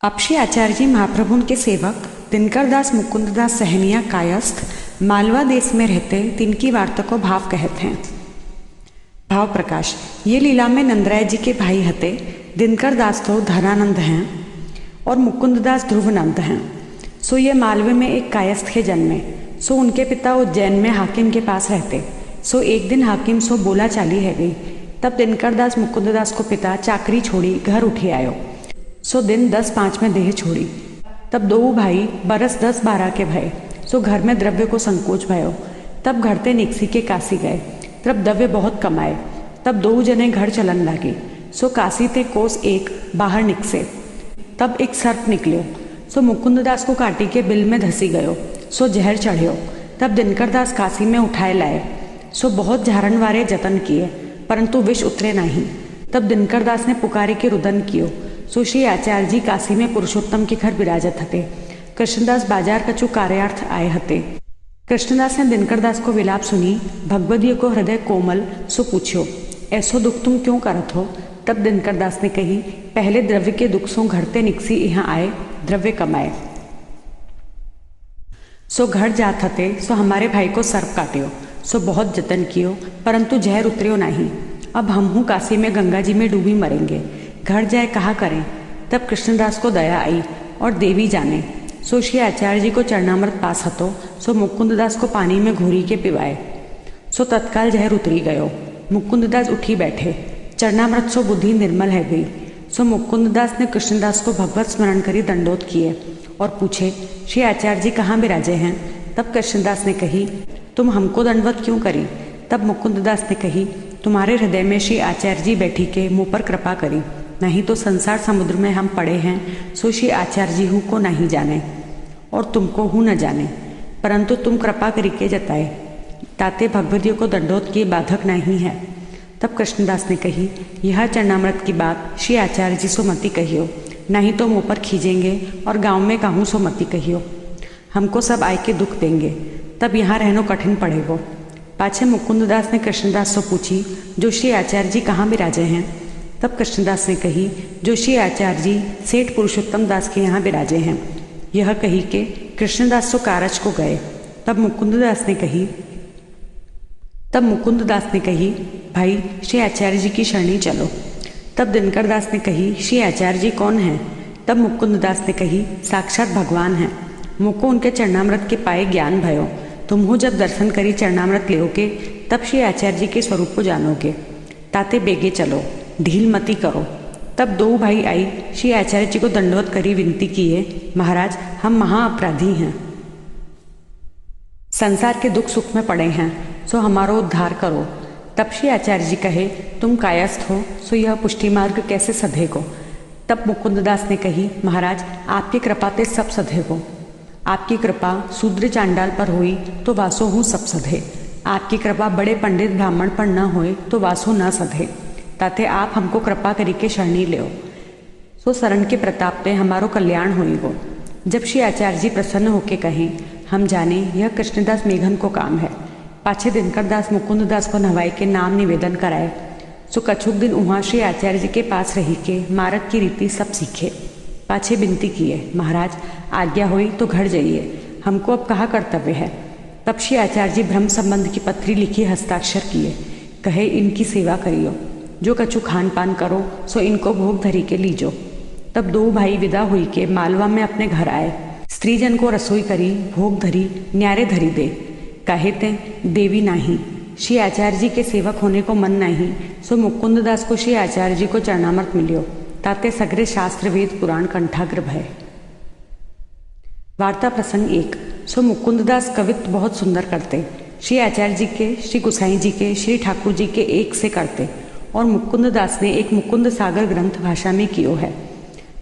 अब श्री आचार्य जी महाप्रभु के सेवक दिनकर दास मुकुंद दास सहनिया कायस्थ मालवा देश में रहते, तिनकी वार्ता को भाव कहते हैं। भाव प्रकाश। ये लीला में नंदराय जी के भाई हते। दिनकर दास तो धनानंद हैं और मुकुंद दास ध्रुवनंद हैं। सो ये मालवे में एक कायस्थ के जन्मे। सो उनके पिता उज्जैन में हाकिम के पास रहते। सो एक दिन हाकिम सो बोला चाली है गई। तब दिनकर दास मुकुंद दास को पिता चाकरी छोड़ी घर उठी आयो। सो दिन 10-5 में देह छोड़ी। तब दो भाई बरस 10-12 के भय। सो घर में द्रव्य को संकोच भयो। तब घर ते निकसी के काशी गए। तब द्रव्य बहुत कमाए। तब दो जने घर चलन लगे। सो काशी ते कोस एक बाहर निकसे। तब एक सर्प निकलियो। सो मुकुंद दास को काटी के बिल में धसी गयो। सो जहर चढ़ियो। तब दिनकर दास काशी में उठाए लाए। सो बहुत झारण वारे जतन किए, परंतु विष उतरे नहीं। तब दिनकर दास ने पुकारी के रुदन कियो। सो श्री आचार्य जी काशी में पुरुषोत्तम के घर विराजत हते। कृष्णदास बाजार कछु कार्यार्थ आए हते। कृष्णदास ने दिनकर दास को विलाप सुनी। भगवदियों को हृदय कोमल। सो पूछ्यो, ऐसो दुख तुम क्यों करत हो। तब दिनकर दास ने कही, पहले द्रव्य के दुख सो घरते निकसी यहाँ आए, द्रव्य कमाए। सो घर जात हते। सो हमारे भाई को सर्प काट्यो। सो बहुत जतन कियो, परंतु जहर उतरियो नहीं। अब हम हूँ काशी में गंगा जी में डूबी मरेंगे, घर जाए कहा करें। तब कृष्णदास को दया आई और देवी जाने। सो श्री आचार्य जी को चरणामृत पास हतो। सो मुकुंद दास को पानी में घोरी के पिवाए। सो तत्काल जहर उतरी गयो। मुकुंद दास उठी बैठे। चरणामृत सो बुद्धि निर्मल है गई। सो मुकुंद दास ने कृष्णदास को भगवत स्मरण करी दंडोत किए और पूछे, श्री आचार्य जी कहाँ विराजे हैं। तब कृष्णदास ने कही, तुम हमको दंडवत क्यों करी। तब मुकुंद दास ने कही, तुम्हारे हृदय में श्री आचार्य जी बैठी के मुँह पर कृपा करी, नहीं तो संसार समुद्र में हम पड़े हैं। सो श्री आचार्य जी हूँ को नहीं जाने और तुमको हूँ न जाने, परंतु तुम कृपा करी के जताए, ताते भगवदियों को दंडोत की बाधक नहीं है। तब कृष्णदास ने कही, यह चरणामृत की बात श्री आचार्य जी सो मती कहियो, नहीं तो मुँह पर खींचेंगे और गाँव में कहूँ सो मती कहियो, हमको सब आय के दुख देंगे, तब यहाँ रहनो कठिन पड़ेगो। पाछे मुकुंद दास ने कृष्णदास से पूछी, जो श्री आचार्य जी कहाँ विराजे हैं। तब कृष्णदास ने कही, जो श्री आचार्य जी सेठ पुरुषोत्तम दास के यहाँ विराजे हैं। यह कही के कृष्णदास सो कारज को गए। तब मुकुंद दास ने कही, भाई श्री आचार्य जी की शरणी चलो। तब दिनकर दास ने कही, श्री आचार्य जी कौन हैं। तब मुकुंद दास ने कही, साक्षात भगवान हैं। मुझको उनके चरणामृत के पाए ज्ञान भयो। तुम हो जब दर्शन करी चरणामृत लेओगे, तब श्री आचार्य जी के स्वरूप को जानोगे, ताते बेगे चलो, ढील मती करो। तब दो भाई आई, श्री आचार्य जी को दंडवत करी विनती किए, महाराज हम महाअपराधी हैं, संसार के दुख सुख में पड़े हैं, सो हमारो उद्धार करो। तब श्री आचार्य जी कहे, तुम कायस्थ हो, सो यह पुष्टि मार्ग कैसे सधेगो। तब मुकुंद दास ने कही, महाराज आपकी कृपा ते सब सधेगो। आपकी कृपा शूद्र चांडाल पर हुई तो वासो हूँ सब सधे। आपकी कृपा बड़े पंडित ब्राह्मण पर न होए तो वासो न सधे, ताते आप हमको कृपा करी के शरणी ले। सो शरण के प्रताप पे हमारो कल्याण होइगो। जब श्री आचार्य जी प्रसन्न होके कहें, हम जाने यह कृष्णदास मेघन को काम है। पाछे दिनकर दास मुकुंद दास को नवाई के नाम निवेदन कराए। सो कछुक दिन वहाँ श्री आचार्य जी के पास रही के मारक की रीति सब सीखे। पाछे विनती किए, महाराज आज्ञा हुई तो घर जाइए, हमको अब कहाँ कर्तव्य है। तब श्री आचार्य जी ब्रह्म संबंध की पत्री लिखी हस्ताक्षर किए, कहे इनकी सेवा करियो, जो कछु खान पान करो सो इनको भोग धरी के लीजो। तब दो भाई विदा हुई के मालवा में अपने घर आए। स्त्रीजन को रसोई करी, भोग धरी, न्यारे धरी दे। कहे ते देवी नाही, श्री आचार्य जी के सेवक होने को मन नहीं। सो मुकुंद दास को श्री आचार्य जी को चरणामृत मिलियो, ताते सगरे शास्त्र वेद पुराण कंठाग्र भय। वार्ता प्रसंग 1। सो मुकुंद दास कवित्व बहुत सुंदर करते। श्री आचार्य जी के, श्री गुसाई जी के, श्री ठाकुर जी के एक से करते। और मुकुंद दास ने एक मुकुंद सागर ग्रंथ भाषा में कियो है।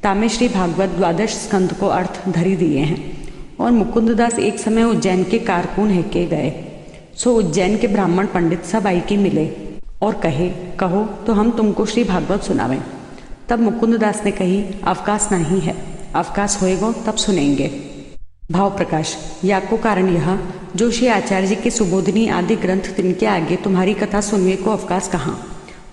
तामे श्री भागवत 12 स्कंद को अर्थ धरी दिए हैं। और मुकुंद दास एक समय उज्जैन के कारकुन है के गए। सो उज्जैन के ब्राह्मण पंडित सब आई के मिले और कहे, कहो तो हम तुमको श्री भागवत सुनावें। तब मुकुंद दास ने कही, अवकाश नहीं है, अवकाश होएगो तब सुनेंगे। भाव प्रकाश। या को कारण यह, जो श्री आचार्य जी के सुबोधिनी आदि ग्रंथ तिनके आगे तुम्हारी कथा सुनने को अवकाश कहाँ।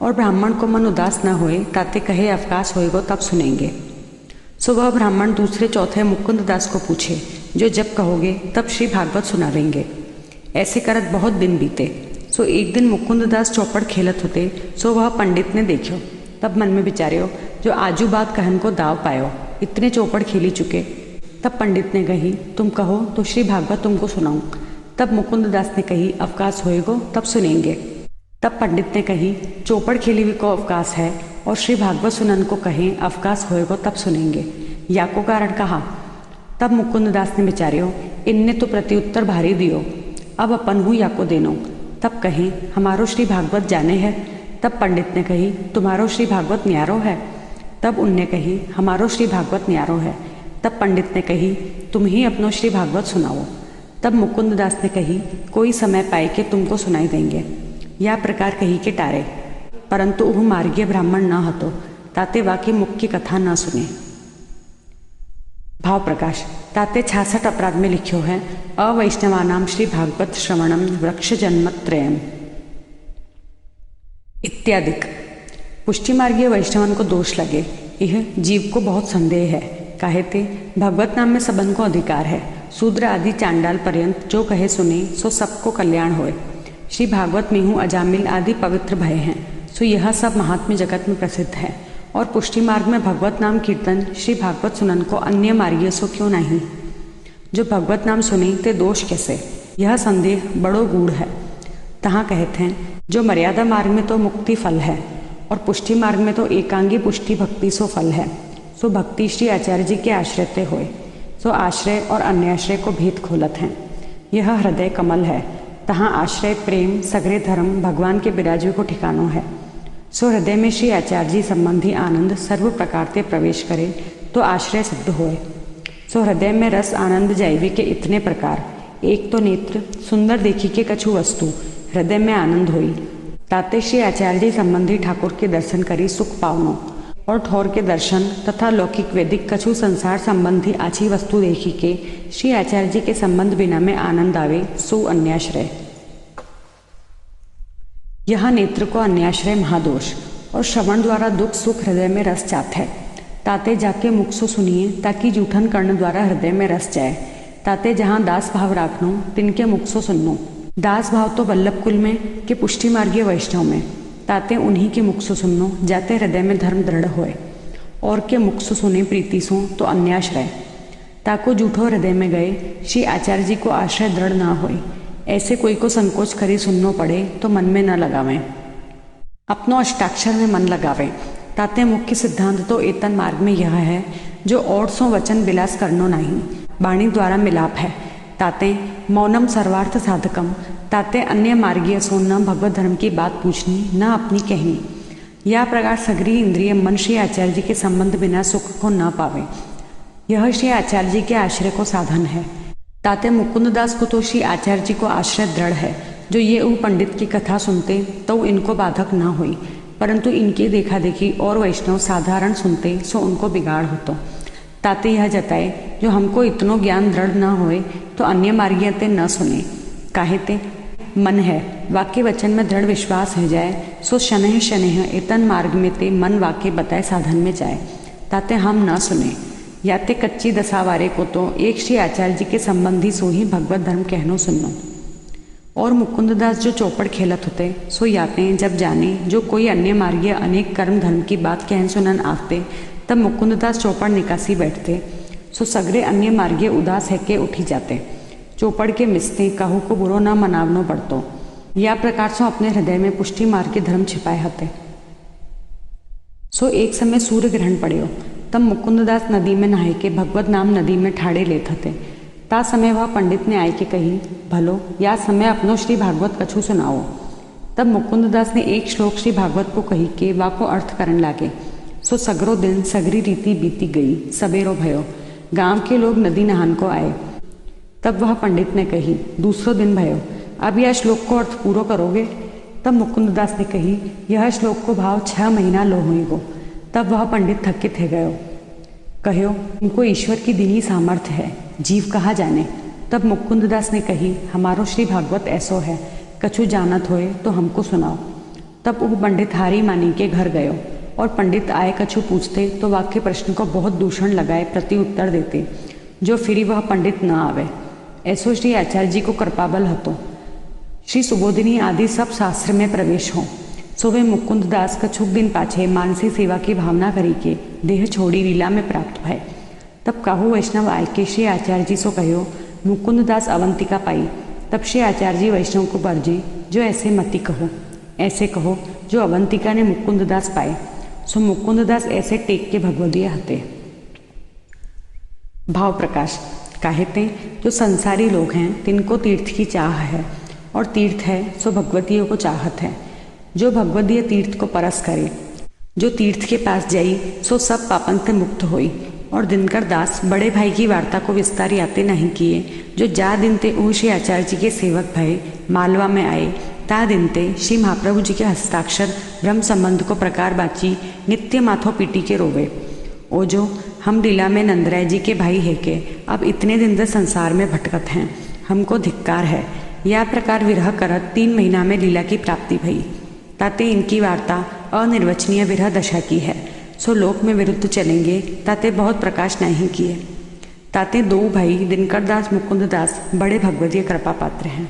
और ब्राह्मण को मन उदास न होए, ताते कहे अवकाश होएगो तब सुनेंगे। सो वह ब्राह्मण दूसरे चौथे मुकुंद दास को पूछे, जो जब कहोगे तब श्री भागवत सुनावेंगे। ऐसे करत बहुत दिन बीते। सो एक दिन मुकुंद दास चौपड़ खेलत होते, सो वह पंडित ने देखो। तब मन में विचार्यो, जो आजू बात कहन को दाव पायो, इतने चौपड़ खेली चुके। तब पंडित ने कही, तुम कहो तो श्री भागवत तुमको सुनाऊं। तब मुकुंद दास ने कही, अवकाश होएगो तब सुनेंगे। तब पंडित ने कही, चौपड़ खेली हुई को अवकाश है और श्री भागवत सुनन को कहें अवकाश होएगो तब सुनेंगे, या को कारण कहा। तब मुकुंद दास ने विचार्यो, इनने तो प्रत्युत्तर भारी दियो, अब अपन हूँ या को देनो। तब कहें, हमारो श्री भागवत जाने है। तब पंडित ने कही, तुम्हारो श्री भागवत न्यारो है। तब उनने कही, हमारो श्री भागवत न्यारो है। तब पंडित ने कही, तुम ही अपनो श्री भागवत सुनाओ। तब मुकुंद दास ने कही, कोई समय पाए के तुमको सुनाई देंगे। या प्रकार कही के टारे, परंतु वह मार्गीय ब्राह्मण न हतो, ताते वाकी मुख्य कथा न सुने। भाव प्रकाश ताते 66 अपराध में लिखो है, अवैष्णवानाम श्री भागवत श्रवणम वृक्ष जन्मत्रयम इत्यादिक। पुष्टि मार्गीय वैष्णवन को दोष लगे, यह जीव को बहुत संदेह है। काहेते भगवत नाम में सबन को अधिकार है। शूद्र आदि चांडाल पर्यंत जो कहे सुने, सो सबको कल्याण होए। श्री भागवत में हूँ अजामिल आदि पवित्र भय हैं, सो यह सब महात्म्य जगत में प्रसिद्ध है। और पुष्टि मार्ग में भगवत नाम कीर्तन श्री भागवत सुनन को अन्य मार्गीय सो क्यों नहीं। जो भगवत नाम सुने ते दोष कैसे, यह संदेह बड़ो गूढ़ है। तहाँ कहते हैं, जो मर्यादा मार्ग में तो मुक्ति फल है और पुष्टि मार्ग में तो एकांगी पुष्टि भक्ति सो फल है। सो भक्ति श्री आचार्य जी के आश्रयते होए, सो आश्रय और अन्याश्रय को भेद खोलत हैं। यह हृदय कमल है, तहाँ आश्रय प्रेम सगरे धर्म भगवान के विराजवे को ठिकानो है। सो हृदय में श्री आचार्य जी संबंधी आनंद सर्व प्रकार से प्रवेश करे तो आश्रय सिद्ध होए। सो हृदय में रस आनंद जाइवे के इतने प्रकार, एक तो नेत्र सुंदर देखी के कछु वस्तु हृदय में आनंद हुई, ताते श्री आचार्य जी संबंधी ठाकुर के दर्शन करी सुख पावनो। और ठौर के दर्शन तथा लौकिक वैदिक कछु संसार संबंधी आछी वस्तु देखी के श्री आचार्य जी के संबंध बिना में आनंद आवे, सो अन्याश्रय। यह नेत्र को अन्याश्रय महादोष और श्रवण द्वारा दुख सुख हृदय में रस चात है। ताते जाके मुख सो सुनिए, ताकि जूठन कर्ण द्वारा हृदय में रस जाए। ताते जहाँ दास भाव राखनो, तिनके मुख सो सुननो। दास भाव तो वल्लभ कुल में कि पुष्टि मार्गीय वैष्णव में, ताते उन्हीं के मुख सो सुननो, जाते हृदय में धर्म दृढ़ होए। और के मुख सो सुने प्रीति सो तो अन्याश्रय, ताको जूठो हृदय में गए श्री आचार्य जी को आश्रय दृढ़ ना होए। ऐसे कोई को संकोच करी सुननो पड़े तो मन में न लगावें, अपनो अष्टाक्षर में मन लगावें। ताते मुख्य सिद्धांत तो एतन मार्ग में यह है, जो और सो वचन विलास करनो नहीं, वाणी द्वारा मिलाप है। ताते मौनम सर्वार्थ साधकम, ताते अन्य मार्गीय सो न भगवत धर्म की बात पूछनी न अपनी कहनी। यह प्रकार सगरी इंद्रिय मन श्री आचार्य जी के संबंध बिना सुख को न पावे। यह श्री आचार्य जी के आश्रय को साधन है। ताते मुकुंद दास को तो श्री आचार्य जी को आश्रय दृढ़ है। जो ये ऊ पंडित की कथा सुनते तो इनको बाधक न हुई, परंतु इनकी देखा देखी और वैष्णव साधारण सुनते सो उनको बिगाड़ होतो। ताते यह जताए, जो हमको इतनो ज्ञान दृढ़ न होए तो अन्य मार्गीयते न सुने। काहेते मन है वाक्य वचन में दृढ़ विश्वास हो जाए, सो शनह शनह एतन मार्ग में ते मन वाक्य बताए साधन में जाए। ताते हम न सुने, याते कच्ची दशावारे को तो एक श्री आचार्य जी के संबंधी सो ही भगवत धर्म कहनो सुननो। और मुकुंद दास जो चौपड़ खेलत होते, सो याते जब जाने जो कोई अन्य मार्गीय अनेक कर्म धर्म की बात कहन सुनन आते, तब मुकुंद दास चौपड़ निकासी बैठते। सो सगरे अन्य मार्गीय उदास है के उठी जाते। चौपड़ के मिसते कहू को बुरो न मनावनो पड़तो। या प्रकार सो अपने हृदय में पुष्टि मार्ग के धर्म छिपाए हते। सो एक समय सूर्य ग्रहण पड़ियो, तब मुकुंद दास नदी में नहाए के भगवत नाम नदी में ठाड़े लेत हते। ता समय वह पंडित ने आय के कही, भलो या समय अपनो श्री भागवत कछु सुनाओ। तब मुकुंद दास ने एक श्लोक श्री भागवत को कही के वा को अर्थ करन लागे। सो सगरो दिन सगरी रीति बीती गई, सबेरो भयो। गांव के लोग नदी नहान को आए। तब वह पंडित ने कही, दूसरो दिन भयो, अब यह श्लोक को अर्थ पूरो करोगे। तब मुकुंद दास ने कही, यह श्लोक को भाव 6 महीना लो हुई गो। तब वह पंडित थकित है गयो, कहो उनको ईश्वर की दीनी सामर्थ्य है, जीव कहा जाने। तब मुकुंद दास ने कही, हमारो श्री भागवत ऐसो है, कछु जानत होए तो हमको सुनाओ। तब वो पंडित हारी मानी के घर गयो और पंडित आए कछु पूछते तो वाक्य प्रश्न को बहुत दूषण लगाए प्रति उत्तर देते, जो फिरी वह पंडित न आवे। ऐसो श्री आचार्य जी को कृपाबल हतो। श्री सुबोधिनी आदि सब शास्त्र में प्रवेश हो। सो वे मुकुंद दास कछुक दिन पाछे मानसी सेवा की भावना करी के देह छोड़ी लीला में प्राप्त भय। तब कहु वैष्णव आय के श्री आचार्य जी सो कहो मुकुंद दास अवंतिका पाई। तब श्री आचार्य जी वैष्णव को बरजे, जो ऐसे मति कहो, ऐसे कहो जो अवंतिका ने मुकुंद दास पाए। सो मुकुंद दास ऐसे टेक के भगवदीय हते। भाव प्रकाश कहते जो संसारी लोग हैं तिनको तीर्थ की चाह है, और तीर्थ है सो भगवतियों को चाहत है। जो भगवदीय तीर्थ को परस करे, जो तीर्थ के पास जाई सो सब पापन से मुक्त होई। और दिनकर दास बड़े भाई की वार्ता को विस्तार याते नहीं किए। जो जा दिन ते ओ श्री आचार्य जी के सेवक भय मालवा में आए, ता दिन ते श्री महाप्रभु जी के हस्ताक्षर ब्रह्म संबंध को प्रकार बाची नित्य माथो पीटी के रोवे। ओ जो हम लीला में नंदराय जी के भाई है के अब इतने दिन से संसार में भटकत हैं, हमको धिक्कार है। या प्रकार विरह करत 3 महीना में लीला की प्राप्ति भई। ताते इनकी वार्ता अनिर्वचनीय विरह दशा की है। सो लोक में विरुद्ध चलेंगे, ताते बहुत प्रकाश नहीं किए। ताते 2 भाई दिनकर दास मुकुंद दास बड़े भगवदीय कृपा पात्र हैं।